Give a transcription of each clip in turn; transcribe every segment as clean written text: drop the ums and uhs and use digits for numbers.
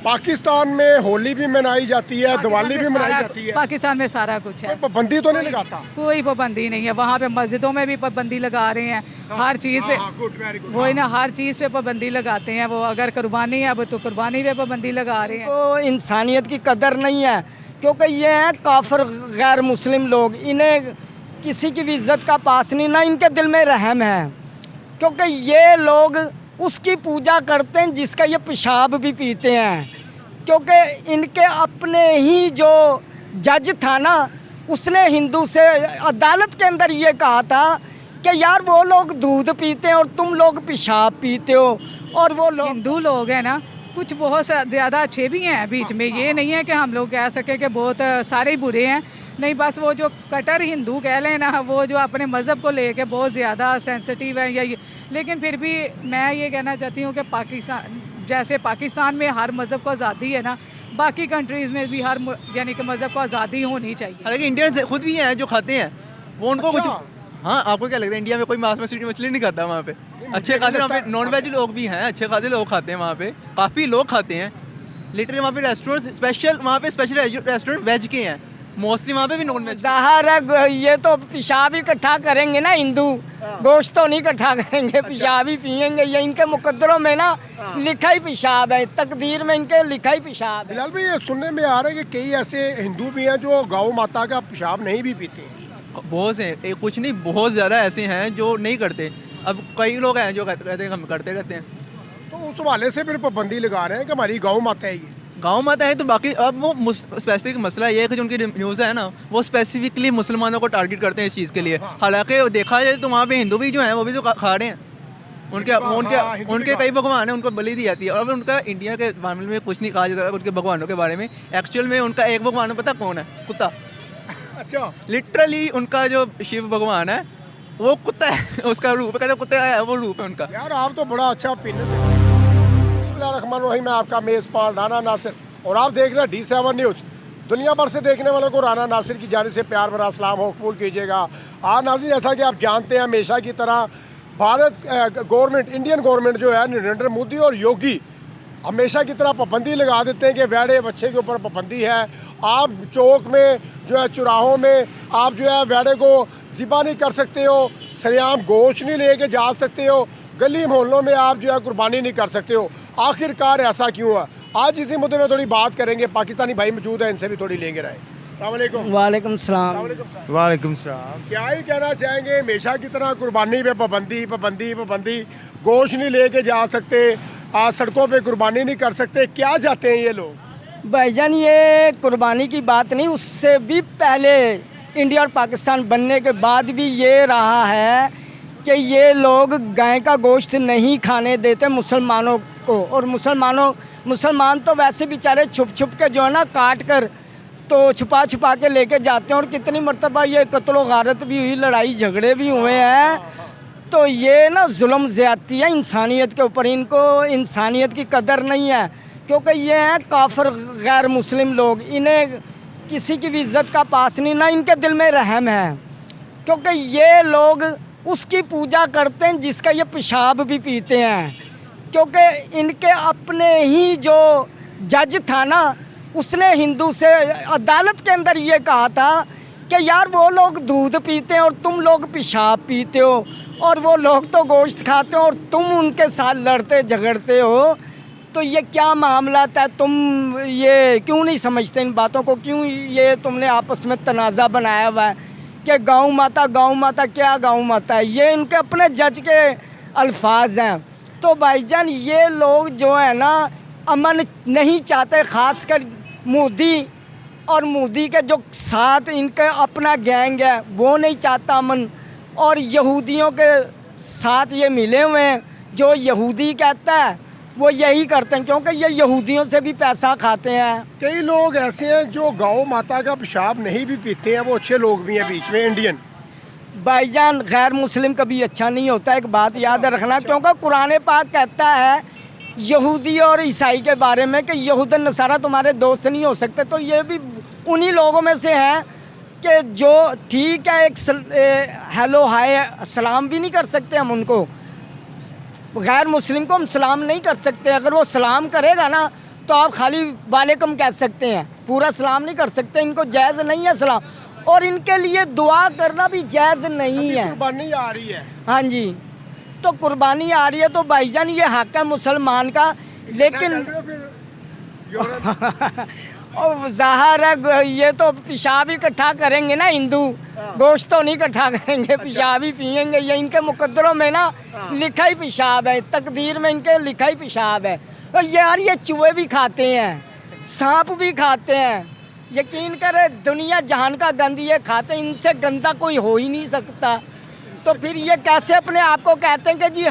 पाकिस्तान में होली भी मनाई जाती है, दिवाली भी मनाई जाती है। पाकिस्तान में सारा कुछ है, कोई पाबंदी तो नहीं लगाता? कोई पाबंदी नहीं है। वहाँ पे मस्जिदों में भी पाबंदी लगा रहे हैं, हर चीज़ पे। Good, very good. वही ना, हर चीज़ पे पाबंदी लगाते हैं वो। अगर कुर्बानी है अब तो कुर्बानी पे पाबंदी लगा रहे हैं। तो इंसानियत की कदर नहीं है, क्योंकि ये हैं काफिर गैर मुस्लिम लोग, इन्हें किसी की भी इज्जत का पास नहीं, ना इनके दिल में रहम है। क्योंकि ये लोग उसकी पूजा करते हैं जिसका ये पेशाब भी पीते हैं। क्योंकि इनके अपने ही जो जज था ना, उसने हिंदू से अदालत के अंदर ये कहा था कि यार वो लोग दूध पीते हैं और तुम लोग पेशाब पीते हो। और वो लोग हिंदू लोग हैं ना, कुछ बहुत ज़्यादा अच्छे भी हैं बीच में। ये नहीं है कि हम लोग कह सके कि बहुत सारे ही बुरे हैं, नहीं। बस वो जो कट्टर हिंदू कह लें ना, वो जो अपने मज़हब को लेके बहुत ज़्यादा सेंसिटिव है या लेकिन फिर भी मैं ये कहना चाहती हूँ कि पाकिस्तान जैसे पाकिस्तान में हर मज़हब को आज़ादी है ना, बाकी कंट्रीज़ में भी हर यानी कि मज़हब को आज़ादी होनी चाहिए। हालांकि इंडियन खुद भी हैं जो खाते हैं, वो उनको कुछ। हाँ, आपको क्या लगता है इंडिया में कोई मांस मछली नहीं खाता? वहाँ पे अच्छे खासे, वहाँ पे नॉन वेज लोग भी हैं, अच्छे खासे लोग खाते हैं वहाँ पे, काफ़ी लोग खाते हैं। लिटरली वहाँ पे रेस्टोरेंट स्पेशल, वहाँ पे स्पेशल रेस्टोरेंट वेज के हैं, मोस्टली वहाँ पे भी नॉन वेज। ज़ाहिर है ये तो पेशाब ही इकट्ठा करेंगे ना हिंदू, गोश्त तो नहीं इकट्ठा करेंगे, पेशाब ही पियेंगे। ये इनके मुकद्दरों में ना लिखा ही पेशाब है, तकदीर में इनके लिखा ही पेशाब है। बिलाल भाई, ये सुनने में आ रहा है कि कई ऐसे हिंदू भी हैं जो गौ माता का पेशाब नहीं भी पीते। बहुत से कुछ नहीं, बहुत ज़्यादा ऐसे हैं जो नहीं करते। अब कई लोग हैं जो कहते हैं हम करते रहते हैं। तो उस हवाले से फिर पाबंदी लगा रहे हैं कि हमारी गौ माता है ये। गाँव माता है तो बाकी अब वो स्पेसिफिक मसला ये है कि जो उनकी न्यूज़ है ना, वो स्पेसिफिकली मुसलमानों को टारगेट करते हैं इस चीज़ के लिए। हालांकि देखा जाए तो वहाँ पे हिंदू भी जो हैं वो भी तो खा रहे हैं। उनके कई भगवान हैं, उनको बलि दी जाती है। और उनका इंडिया के मामले में कुछ नहीं कहा जाता उनके भगवानों के बारे में। एक्चुअल में उनका एक भगवान पता कौन है? कुत्ता। अच्छा, लिटरली उनका जो शिव भगवान है वो कुत्ता है, उसका रूप कहते कुत्ते है, वो रूप है उनका। यार आप तो बड़ा अच्छा ओपिनियन। बिस्मिल्लाहिर्रहमानिर्रहीम, मैं आपका मेज़बान राना नासिर और आप देख रहे हैं D7 न्यूज़। दुनिया भर से देखने वालों को राना नासिर की जानिब से प्यार भरा सलाम हो कबूल कीजिएगा। आज नाज़रीन, जैसा कि आप जानते हैं, हमेशा की तरह भारत गवर्नमेंट, इंडियन गवर्नमेंट जो है, नरेंद्र मोदी और योगी हमेशा की तरह पाबंदी लगा देते हैं कि वेड़े बच्चे के ऊपर पाबंदी है। आप चौक में जो है, चौराहों में आप जो है वेड़े को ज़िबा नहीं कर सकते हो, सरेआम गोश्त नहीं लेके जा सकते हो, गली मोहल्लों में आप जो है कुर्बानी नहीं कर सकते हो। आखिरकार ऐसा क्यों है? आज इसी मुद्दे में थोड़ी बात करेंगे। पाकिस्तानी भाई मौजूद है, इनसे भी थोड़ी लेंगे राय। अस्सलाम वालेकुम। वालेकुम सलाम। वालेकुम सलाम। क्या ही कहना चाहेंगे, हमेशा की तरह कुर्बानी पे पाबंदी, गोश्त नहीं लेके जा सकते, आज सड़कों पे कुर्बानी नहीं कर सकते। क्या चाहते हैं ये लोग? भाईजान, ये कुर्बानी की बात नहीं, उससे भी पहले इंडिया और पाकिस्तान बनने के बाद भी ये रहा है कि ये लोग गाय का गोश्त नहीं खाने देते मुसलमानों को। और मुसलमान तो वैसे बेचारे छुप के जो है ना, काट कर तो छुपा के लेके जाते हैं। और कितनी मरतबा ये कत्ल गारत भी हुई, लड़ाई झगड़े भी हुए हैं। तो ये ना जुल्म ज़्यादती है इंसानियत के ऊपर, इनको इंसानियत की कदर नहीं है। क्योंकि ये हैं काफिर गैर मुस्लिम लोग, इन्हें किसी की भी इज्जत का पास नहीं, ना इनके दिल में रहम है। क्योंकि ये लोग उसकी पूजा करते हैं जिसका ये पेशाब भी पीते हैं। क्योंकि इनके अपने ही जो जज था ना, उसने हिंदू से अदालत के अंदर ये कहा था कि यार वो लोग दूध पीते हैं और तुम लोग पेशाब पीते हो, और वो लोग तो गोश्त खाते हो और तुम उनके साथ लड़ते झगड़ते हो। तो ये क्या मामला था? तुम ये क्यों नहीं समझते इन बातों को? क्यों ये तुमने आपस में तनाज़ा बनाया हुआ है कि गौ माता क्या गौ माता है? ये इनके अपने जज के अल्फाज हैं। तो भाईजान, ये लोग जो है ना, अमन नहीं चाहते, ख़ासकर मोदी और मोदी के जो साथ इनके अपना गैंग है वो नहीं चाहता अमन। और यहूदियों के साथ ये मिले हुए हैं, जो यहूदी कहता है वो यही करते हैं, क्योंकि ये यहूदियों से भी पैसा खाते हैं। कई लोग ऐसे हैं जो गौ माता का पेशाब नहीं भी पीते हैं, वो अच्छे लोग भी हैं बीच में इंडियन। भाईजान, गैर मुस्लिम कभी अच्छा नहीं होता, एक बात याद रखना। क्योंकि कुरान पाक कहता है यहूदी और ईसाई के बारे में कि यहूद नसारा तुम्हारे दोस्त नहीं हो सकते। तो ये भी उन्हीं लोगों में से हैं कि जो ठीक है, एक हेलो हाय सलाम भी नहीं कर सकते हम उनको। गैर मुस्लिम को हम सलाम नहीं कर सकते। अगर वो सलाम करेगा ना तो आप खाली वालेकुम कह सकते हैं, पूरा सलाम नहीं कर सकते। इनको जायज़ नहीं है सलाम, और इनके लिए दुआ करना भी जायज़ नहीं है। कुर्बानी आ रही है। हाँ जी, तो कुर्बानी आ रही है तो भाईजान ये हक है मुसलमान का, लेकिन और ज़ाहिर है ये तो पेशाब इकट्ठा करेंगे ना हिंदू, गोश्त तो नहीं इकट्ठा करेंगे, पेशाब ही पियेंगे। ये इनके मुकद्दरों में ना लिखा ही पेशाब है, तकदीर में इनके लिखा ही पेशाब है। और यार ये चूहे भी खाते हैं, सांप भी खाते हैं, यकीन करे दुनिया जहान का गंद ये खाते हैं, इनसे गंदा कोई हो ही नहीं सकता। तो फिर ये कैसे अपने आप को कहते हैं कि जी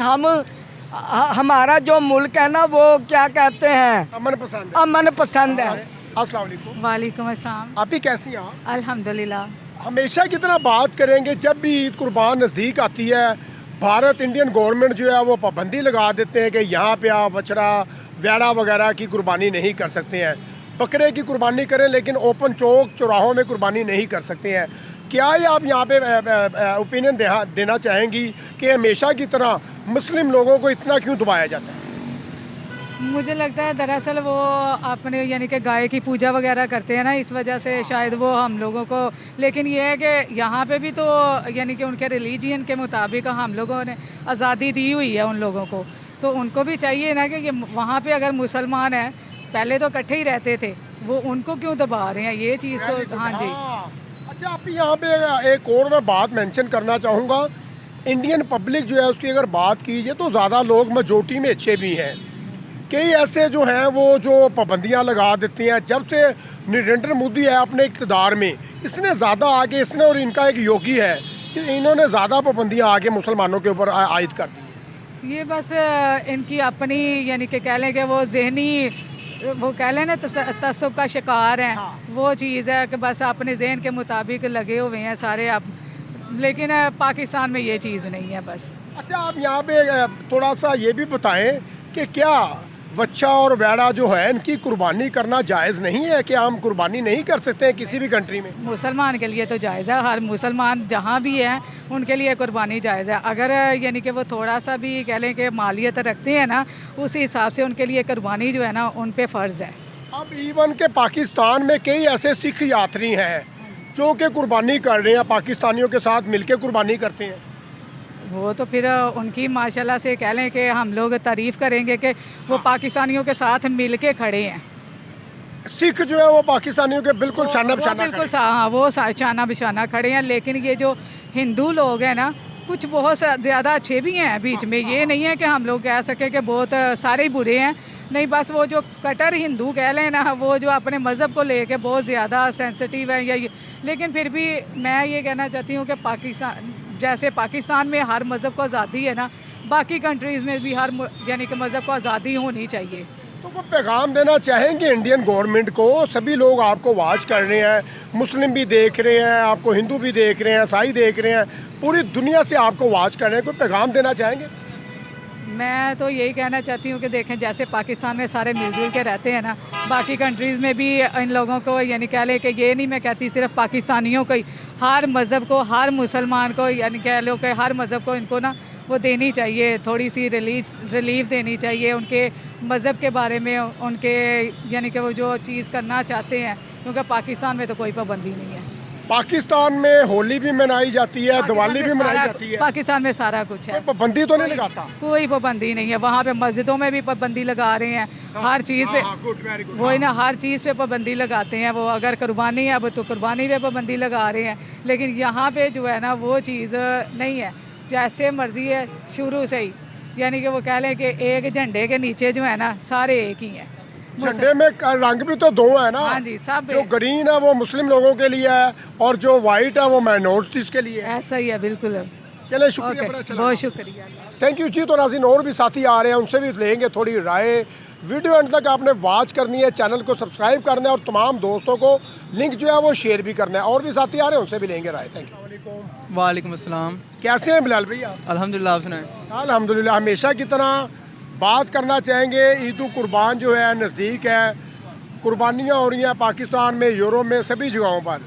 हमारा जो मुल्क है ना वो क्या कहते हैं, अमन पसंद अमन पसंद है। अस्सलाम वालेकुम। वालेकुम अस्सलाम। आप ही कैसी हैं आप? अल्हम्दुलिल्लाह। हमेशा की तरह बात करेंगे, जब भी ईद कुर्बान नज़दीक आती है भारत इंडियन गवर्नमेंट जो है वो पाबंदी लगा देते हैं कि यहाँ पे आप बछड़ा वेड़ा वगैरह की कुर्बानी नहीं कर सकते हैं। बकरे की कुर्बानी करें लेकिन ओपन चौक चौराहों में कुर्बानी नहीं कर सकते हैं। क्या ये आप यहाँ पे ओपिनियन देना चाहेंगी कि हमेशा की तरह मुस्लिम लोगों को इतना क्यों दबाया जाता है? मुझे लगता है दरअसल वो अपने यानी कि गाय की पूजा वगैरह करते हैं ना, इस वजह से शायद वो हम लोगों को, लेकिन ये है कि यहाँ पे भी तो यानी कि उनके रिलीजियन के मुताबिक हम लोगों ने आज़ादी दी हुई है उन लोगों को, तो उनको भी चाहिए ना कि वहाँ पे अगर मुसलमान हैं, पहले तो इकट्ठे ही रहते थे, वो उनको क्यों दबा रहे हैं, ये चीज़ तो हाँ जी। अच्छा, आप यहाँ पे एक और मैं बात मेंशन करना चाहूँगा, इंडियन पब्लिक जो है उसकी अगर बात कीजिए तो ज़्यादा लोग मेजोरिटी में अच्छे भी हैं। कई ऐसे जो हैं वो जो पाबंदियाँ लगा देते हैं। जब से नरेंद्र मोदी है अपने इक़्तिदार में, इसने ज़्यादा आगे, इसने और इनका एक योगी है, इन्होंने ज़्यादा पाबंदियाँ आगे मुसलमानों के ऊपर आयद कर दी। ये बस इनकी अपनी यानी कि कह लें कि वो जहनी, वो कह लें ना तसव्वुफ का शिकार हैं। हाँ। वो चीज़ है कि बस अपने जहन के मुताबिक लगे हुए हैं सारे अब, लेकिन पाकिस्तान में ये चीज़ नहीं है बस। अच्छा, आप यहाँ पे थोड़ा सा ये भी बताएं कि क्या बच्चा और वेड़ा जो है इनकी कुर्बानी करना जायज़ नहीं है? कि हम कुर्बानी नहीं कर सकते हैं किसी भी कंट्री में? मुसलमान के लिए तो जायज़ है, हर मुसलमान जहाँ भी है उनके लिए कुर्बानी जायज़ है। अगर यानी कि वो थोड़ा सा भी कह लें कि मालियत रखते हैं ना, उस हिसाब से उनके लिए कुर्बानी जो है ना उन पे फ़र्ज़ है। अब इवन के पाकिस्तान में कई ऐसे सिख यात्री हैं जो कि कुर्बानी कर रहे हैं, पाकिस्तानियों के साथ मिलकर कुर्बानी करते हैं। वो तो फिर उनकी माशाल्लाह से कह लें कि हम लोग तारीफ़ करेंगे कि वो पाकिस्तानियों के साथ मिल के खड़े हैं। सिख जो है वो पाकिस्तानियों के बिल्कुल शाना बशाना बिल्कुल हाँ, वो शाना बिशाना खड़े हैं। लेकिन ये जो हिंदू लोग हैं ना, कुछ बहुत ज़्यादा अच्छे भी हैं बीच में, ये नहीं है कि हम लोग कह सके कि बहुत सारे ही बुरे हैं, नहीं। बस वो जो कट्टर हिंदू कह लें ना, वो जो अपने मज़हब को लेके बहुत ज़्यादा सेंसिटिव है या लेकिन फिर भी मैं ये कहना चाहती हूँ कि पाकिस्तान, जैसे पाकिस्तान में हर मज़हब को आज़ादी है ना, बाकी कंट्रीज़ में भी हर यानी कि मज़हब को आज़ादी होनी चाहिए। तो कोई पैगाम देना चाहेंगे इंडियन गवर्नमेंट को? सभी लोग आपको वाच कर रहे हैं, मुस्लिम भी देख रहे हैं, आपको हिंदू भी देख रहे हैं, ईसाई देख रहे हैं, पूरी दुनिया से आपको वाच कर रहे हैं, कोई पैगाम देना चाहेंगे? मैं तो यही कहना चाहती हूँ कि देखें, जैसे पाकिस्तान में सारे मिलजुल के रहते हैं ना, बाकी कंट्रीज़ में भी इन लोगों को यानी कह लें कि ये नहीं मैं कहती सिर्फ पाकिस्तानियों को ही, हर मज़हब को, हर मुसलमान को यानी कह लो कि हर मज़हब को इनको ना वो देनी चाहिए, थोड़ी सी रिलीफ देनी चाहिए उनके मज़हब के बारे में, उनके यानी कि वो जो चीज़ करना चाहते हैं, क्योंकि पाकिस्तान में तो कोई पाबंदी नहीं है। पाकिस्तान में होली भी मनाई जाती है, दिवाली भी मनाई जाती है, पाकिस्तान में सारा कुछ है, कोई पाबंदी तो नहीं लगाता? कोई पाबंदी नहीं है। वहाँ पे मस्जिदों में भी पाबंदी लगा रहे हैं, हर चीज़ पे वही ना, हर चीज़ पे पाबंदी लगाते हैं। वो अगर कुर्बानी है अब तो कुर्बानी पे पाबंदी लगा रहे हैं, लेकिन यहाँ पे जो है ना वो चीज़ नहीं है, जैसे मर्जी है शुरू से ही, यानी कि वो कह लें कि एक झंडे के नीचे जो है ना सारे एक ही हैं। झंडे में रंग भी तो दो है ना? हाँ जी, सब जो ग्रीन है वो मुस्लिम लोगों के लिए है और जो वाइट है वो माइनॉरिटीज के लिए है। ऐसा ही है, बिल्कुल। चले, शुक्रिया, बड़ा ओके, अच्छा बहुत लगा। शुक्रिया। थैंक यू जी। तो नाज़रीन और भी साथी आ रहे हैं, उनसे भी लेंगे थोड़ी राय। वीडियो अंत तक आपने वॉच करनी है, चैनल को सब्सक्राइब करना है और तमाम दोस्तों को लिंक जो है वो शेयर भी करना है। और भी साथी आ रहे हैं, उनसे भी लेंगे राय। Thank you. वालेकुम अस्सलाम। कैसे हैं बिलाल भैया? अल्हम्दुलिल्लाह, आप सुनाएं। अल्हम्दुलिल्लाह। हमेशा की तरह बात करना चाहेंगे, ईद उल कुर्बान जो है नज़दीक है, कुर्बानियाँ हो रही हैं पाकिस्तान में, यूरोप में, सभी जगहों पर।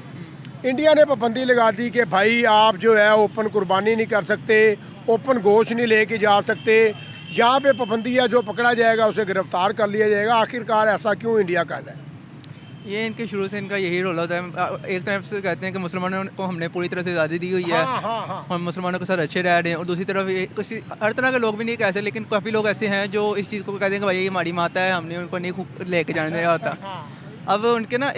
इंडिया ने पाबंदी लगा दी कि भाई आप जो है ओपन कुर्बानी नहीं कर सकते, ओपन गोश्त नहीं लेके जा सकते, यहाँ पे पाबंदी है, जो पकड़ा जाएगा उसे गिरफ्तार कर लिया जाएगा। आखिरकार ऐसा क्यों इंडिया कर रहा है? ये इनके शुरू से इनका यही रोल होता है। एक तरफ से कहते हैं कि मुसलमानों को हमने पूरी तरह से आज़ादी दी हुई है, हम मुसलमानों के साथ अच्छे रह रहे हैं, और दूसरी तरफ किसी हर तरह के लोग भी नहीं कैसे, लेकिन काफ़ी लोग ऐसे हैं जो इस चीज़ को कहते हैं कि भाई ये हमारी माता है, हमने उनको नहीं लेके जाने दिया होता। अब उनके ना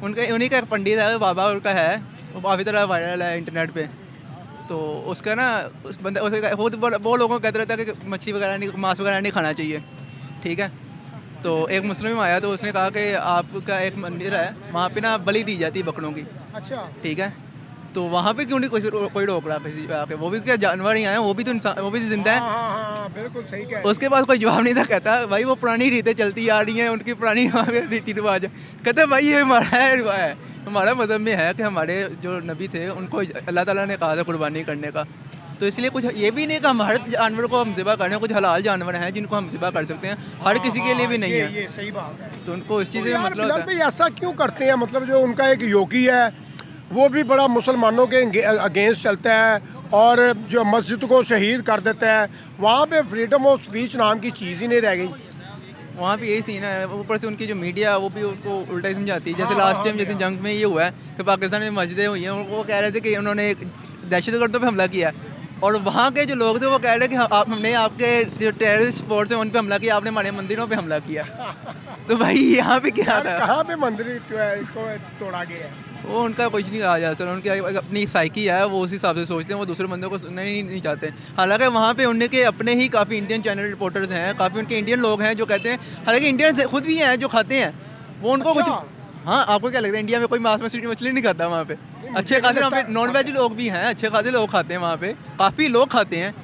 उन्हीं का एक पंडित है, बाबा उनका है, वो काफ़ी तरह वायरल है इंटरनेट पे। तो उसका ना उस बंदे वो लोगों को कहते रहता है कि मछली वगैरह नहीं, मांस वगैरह नहीं खाना चाहिए, ठीक है। तो एक मुस्लिम आया तो उसने कहा कि आपका एक मंदिर है, वहाँ पे ना बलि दी जाती है बकरों की, अच्छा, ठीक है। तो वहाँ पे क्यों नहीं कोई रोक रहा किसी पे? वो भी क्या जानवर ही आए, वो भी तो इंसान, वो भी तो जिंदा है। हाँ, बिल्कुल सही कह रहे हैं। उसके पास कोई जवाब नहीं था। कहता भाई वो पुरानी रीतें चलती आ रही हैं, उनकी पुरानी वहाँ पे रीति रिवाज है। कहते भाई ये हमारा हमारा मज़हब में है कि हमारे जो नबी थे उनको अल्लाह ताला ने कहा था कुर्बानी करने का, तो इसलिए कुछ ये भी नहीं कि हम हर जानवर को हम ज़िबा करें। कुछ हलाल जानवर हैं जिनको हम ज़िबा कर सकते हैं, हर किसी के लिए भी नहीं है। ये सही बात है। तो उनको इस चीज़ तो में यार मसला बिलाल होता है। भाई ऐसा क्यों करते हैं? मतलब जो उनका एक योगी है वो भी बड़ा मुसलमानों के अगेंस्ट चलता है और जो मस्जिद को शहीद कर देता है, वहाँ पे फ्रीडम ऑफ स्पीच नाम की चीज़ ही नहीं रह गई। वहाँ पे यही सीन है। ऊपर से उनकी जो मीडिया वो भी उनको उल्टा ही समझाती है। जैसे लास्ट टाइम जैसे जंग में ये हुआ है कि पाकिस्तान में मस्जिदें हुई हैं, वो कह रहे थे कि उन्होंने दहशतगर्दों पे हमला किया, और वहाँ के जो लोग थे वो कह रहे हैं कि हमने आपके जो टेररिस्ट स्पॉट्स हैं उन पे हमला किया, आपने हमारे मंदिरों पे हमला किया। तो भाई यहाँ पे क्या था? कहाँ पे मंदिर इसको तोड़ा गया है? वो उनका कुछ नहीं कहा जा सकता। उनकी अपनी साइकी है, वो उस हिसाब से सोचते हैं, वो दूसरे बंदों को सुनना ही नहीं चाहते। हालांकि वहाँ पे उनके अपने ही काफ़ी इंडियन चैनल रिपोर्टर्स हैं, काफ़ी उनके इंडियन लोग हैं जो कहते हैं, हालांकि इंडियन खुद भी हैं जो खाते हैं, वो उनको कुछ। हाँ, आपको क्या लगता है इंडिया में कोई मांस मछली नहीं खाता? वहाँ पे अच्छे खासे वहाँ पे नॉन वेज लोग भी हैं, अच्छे खासे लोग खाते हैं वहाँ पे, काफ़ी लोग खाते हैं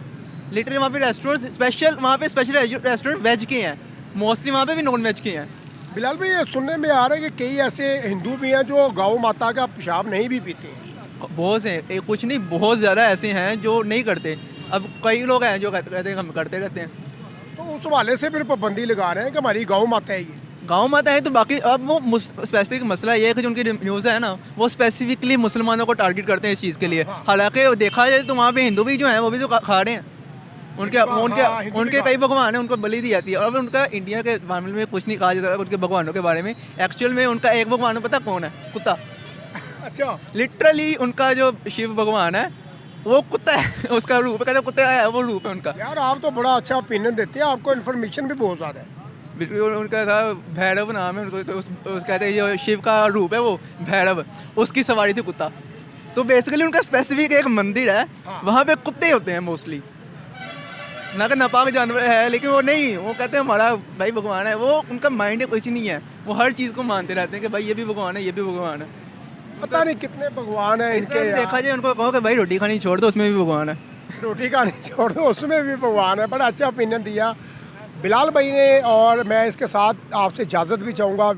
लिटरली। वहाँ पे रेस्टोरेंट स्पेशल, वहाँ पे स्पेशल रेस्टोरेंट वेज के हैं, मोस्टली वहाँ पे भी नॉन वेज के हैं। बिलाल भाई ये सुनने में आ रहा है कि कई ऐसे हिंदू भी हैं जो गौ माता का पेशाब नहीं भी पीते हैं। बहुत से, कुछ नहीं, बहुत ज़्यादा ऐसे हैं जो नहीं करते। अब कई लोग हैं जो कहते हैं हम करते रहते हैं। तो उस हवाले से फिर पाबंदी लगा रहे हैं कि हमारी गौ माता है ये। गाँव माता है तो बाकी अब वो स्पेसिफिक मसला ये है कि जो उनकी न्यूज़ है ना वो स्पेसिफिकली मुसलमानों को टारगेट करते हैं इस चीज़ के लिए। हालांकि देखा जाए तो वहाँ पे हिंदू भी जो हैं वो भी तो खा रहे हैं। उनके कई भगवान हैं, उनको बलि दी जाती है। और उनका इंडिया के मामले में कुछ नहीं कहा जाता उनके भगवानों के बारे में। एक्चुअल में उनका एक भगवान पता कौन है? कुत्ता। अच्छा, लिटरली उनका जो शिव भगवान है वो कुत्ता है, उसका रूप है, कहते कुत्ता है, वो रूप है उनका। यार आप तो बड़ा अच्छा ओपिनियन देते हैं, आपको इन्फॉर्मेशन भी बहुत ज़्यादा है। बिल्कुल, उनका था भैरव नाम है, उनको कहते हैं जो शिव का रूप है वो भैरव, उसकी सवारी थी कुत्ता। तो बेसिकली उनका स्पेसिफिक एक मंदिर है, वहाँ पे कुत्ते होते हैं मोस्टली, ना कि नापाक जानवर है। लेकिन वो नहीं, वो कहते हैं हमारा भाई भगवान है। वो उनका माइंड कुछ नहीं है, वो हर चीज़ को मानते रहते हैं कि भाई ये भी भगवान है, ये भी भगवान है। पता नहीं कितने भगवान हैं इनके। देखा जाए उनको कहो कि भाई रोटी खानी छोड़ दो, उसमें भी भगवान है। रोटी खानी छोड़ दो, उसमें भी भगवान है। बड़ा अच्छा ओपिनियन दिया बिलाल भाई ने, और मैं इसके साथ आपसे इजाज़त भी चाहूँगा।